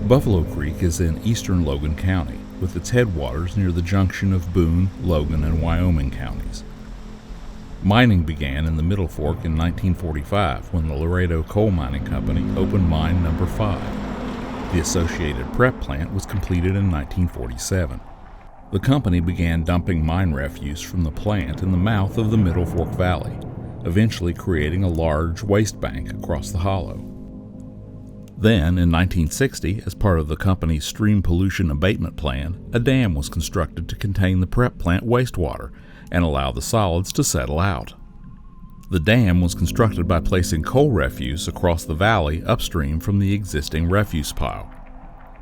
Buffalo Creek is in eastern Logan County, with its headwaters near the junction of Boone, Logan, and Wyoming counties. Mining began in the Middle Fork in 1945 when the Laredo Coal Mining Company opened Mine No. 5. The associated prep plant was completed in 1947. The company began dumping mine refuse from the plant in the mouth of the Middle Fork Valley, eventually creating a large waste bank across the hollow. Then, in 1960, as part of the company's stream pollution abatement plan, a dam was constructed to contain the prep plant wastewater and allow the solids to settle out. The dam was constructed by placing coal refuse across the valley upstream from the existing refuse pile.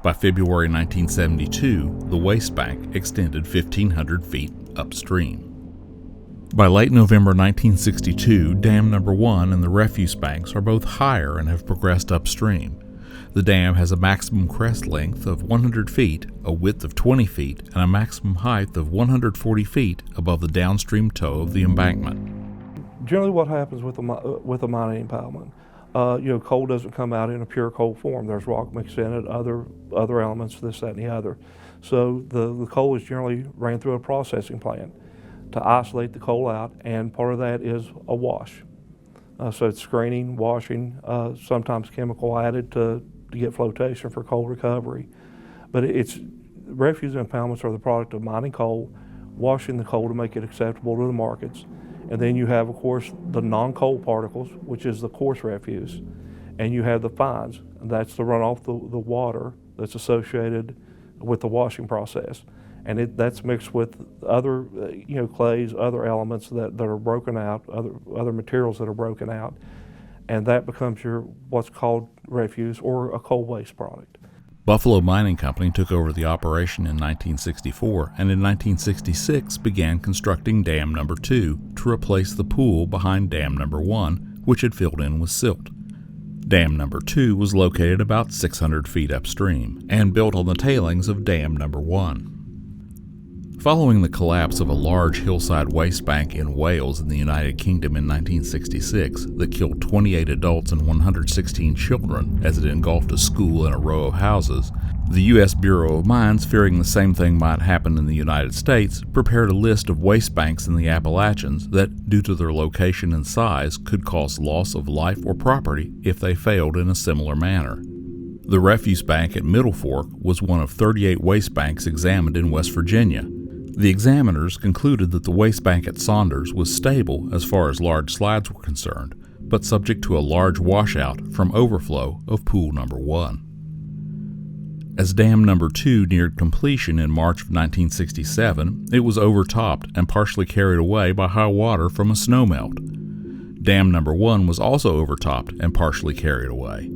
By February 1972, the waste bank extended 1,500 feet upstream. By late November 1962, Dam No. 1 and the refuse banks are both higher and have progressed upstream. The dam has a maximum crest length of 100 feet, a width of 20 feet, and a maximum height of 140 feet above the downstream toe of the embankment. Generally what happens with a mining impoundment, coal doesn't come out in a pure coal form. There's rock mixed in it, other elements, this, that, and the other. So the coal is generally ran through a processing plant to isolate the coal out, and part of that is a wash. So it's screening, washing, sometimes chemical added to get flotation for coal recovery. But refuse impoundments are the product of mining coal, washing the coal to make it acceptable to the markets. And then you have, of course, the non-coal particles, which is the coarse refuse. And you have the fines, and that's the runoff the water that's associated with the washing process. And that's mixed with other, clays, other elements that are broken out, other materials that are broken out. And that becomes what's called refuse or a coal waste product. Buffalo Mining Company took over the operation in 1964 and in 1966 began constructing Dam No. 2 to replace the pool behind Dam No. 1, which had filled in with silt. Dam No. 2 was located about 600 feet upstream and built on the tailings of Dam No. 1. Following the collapse of a large hillside waste bank in Wales in the United Kingdom in 1966 that killed 28 adults and 116 children as it engulfed a school and a row of houses, the U.S. Bureau of Mines, fearing the same thing might happen in the United States, prepared a list of waste banks in the Appalachians that, due to their location and size, could cause loss of life or property if they failed in a similar manner. The refuse bank at Middle Fork was one of 38 waste banks examined in West Virginia. The examiners concluded that the waste bank at Saunders was stable as far as large slides were concerned, but subject to a large washout from overflow of Pool No. 1. As Dam No. 2 neared completion in March of 1967, it was overtopped and partially carried away by high water from a snowmelt. Dam No. 1 was also overtopped and partially carried away.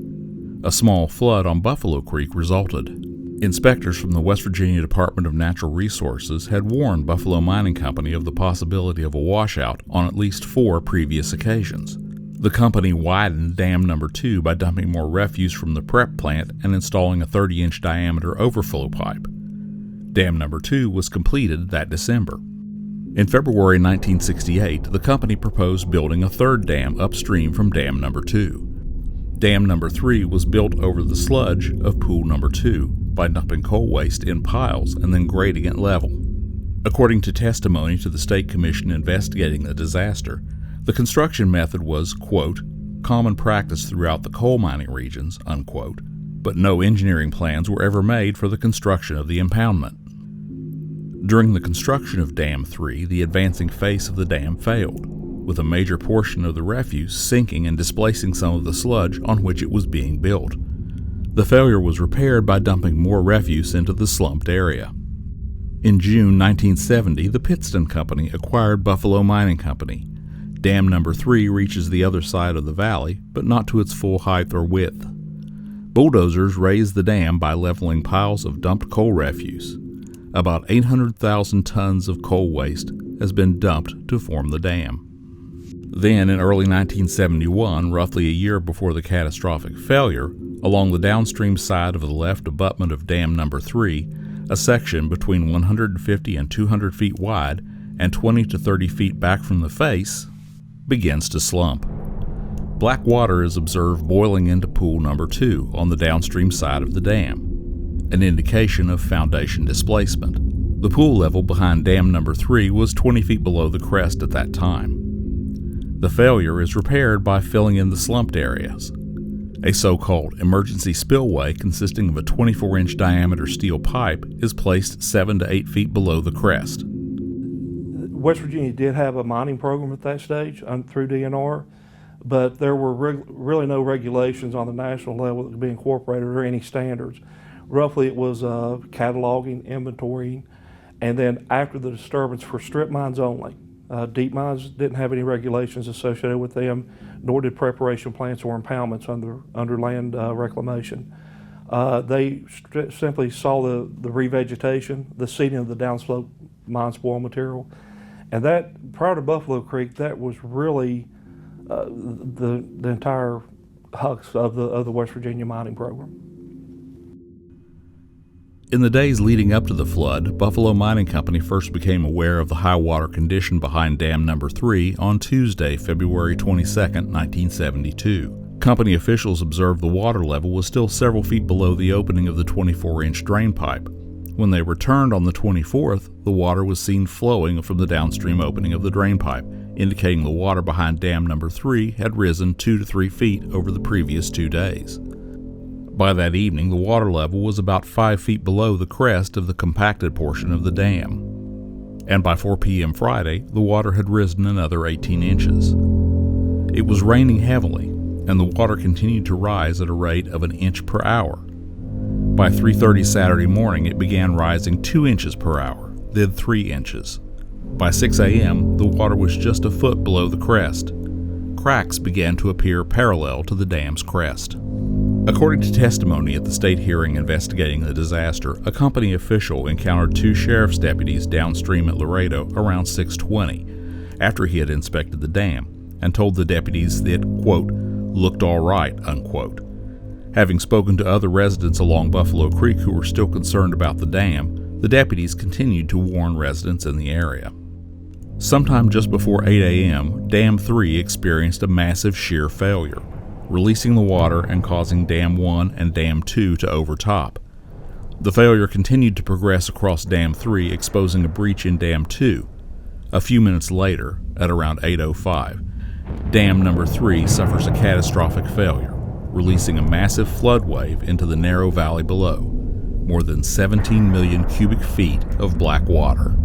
A small flood on Buffalo Creek resulted. Inspectors from the West Virginia Department of Natural Resources had warned Buffalo Mining Company of the possibility of a washout on at least 4 previous occasions. The company widened Dam No. 2 by dumping more refuse from the prep plant and installing a 30-inch diameter overflow pipe. Dam No. 2 was completed that December. In February 1968, the company proposed building a third dam upstream from Dam No. 2. Dam No. 3 was built over the sludge of Pool No. 2 by dumping coal waste in piles and then grading it level. According to testimony to the State Commission investigating the disaster, the construction method was, quote, common practice throughout the coal mining regions, unquote, but no engineering plans were ever made for the construction of the impoundment. During the construction of Dam 3, the advancing face of the dam failed, with a major portion of the refuse sinking and displacing some of the sludge on which it was being built. The failure was repaired by dumping more refuse into the slumped area. In June 1970, the Pittston Company acquired Buffalo Mining Company. Dam No. 3 reaches the other side of the valley, but not to its full height or width. Bulldozers raised the dam by leveling piles of dumped coal refuse. About 800,000 tons of coal waste has been dumped to form the dam. Then, in early 1971, roughly a year before the catastrophic failure, along the downstream side of the left abutment of Dam No. 3, a section between 150 and 200 feet wide and 20 to 30 feet back from the face, begins to slump. Black water is observed boiling into Pool No. 2 on the downstream side of the dam. an indication of foundation displacement. The pool level behind dam number 3 was 20 feet below the crest at that time. The failure is repaired by filling in the slumped areas. A so-called emergency spillway consisting of a 24-inch diameter steel pipe is placed 7 to 8 feet below the crest. West Virginia did have a mining program at that stage through DNR, but there were really no regulations on the national level that could be incorporated or any standards. Roughly it was cataloging, inventorying, and then after the disturbance for strip mines only. Deep mines didn't have any regulations associated with them, nor did preparation plants or impoundments under land reclamation. They simply saw the revegetation, the seeding of the downslope mine spoil material, and that prior to Buffalo Creek, that was really the entire hux of the West Virginia mining program. In the days leading up to the flood, Buffalo Mining Company first became aware of the high water condition behind dam number 3 on Tuesday, February 22, 1972. Company officials observed the water level was still several feet below the opening of the 24-inch drain pipe. When they returned on the 24th, the water was seen flowing from the downstream opening of the drain pipe, indicating the water behind dam number 3 had risen 2 to 3 feet over the previous 2 days. By that evening, the water level was about 5 feet below the crest of the compacted portion of the dam. And by 4 p.m. Friday, the water had risen another 18 inches. It was raining heavily, and the water continued to rise at a rate of an inch per hour. By 3:30 Saturday morning, it began rising 2 inches per hour, then 3 inches. By 6 a.m., the water was just a foot below the crest. Cracks began to appear parallel to the dam's crest. According to testimony at the state hearing investigating the disaster, a company official encountered 2 sheriff's deputies downstream at Laredo around 6:20 after he had inspected the dam and told the deputies that, quote, looked all right, unquote. Having spoken to other residents along Buffalo Creek who were still concerned about the dam, the deputies continued to warn residents in the area. Sometime just before 8 a.m., Dam 3 experienced a massive shear failure, releasing the water and causing Dam 1 and Dam 2 to overtop. The failure continued to progress across Dam 3, exposing a breach in Dam 2. A few minutes later, at around 8:05, Dam number 3 suffers a catastrophic failure, releasing a massive flood wave into the narrow valley below, more than 17 million cubic feet of black water.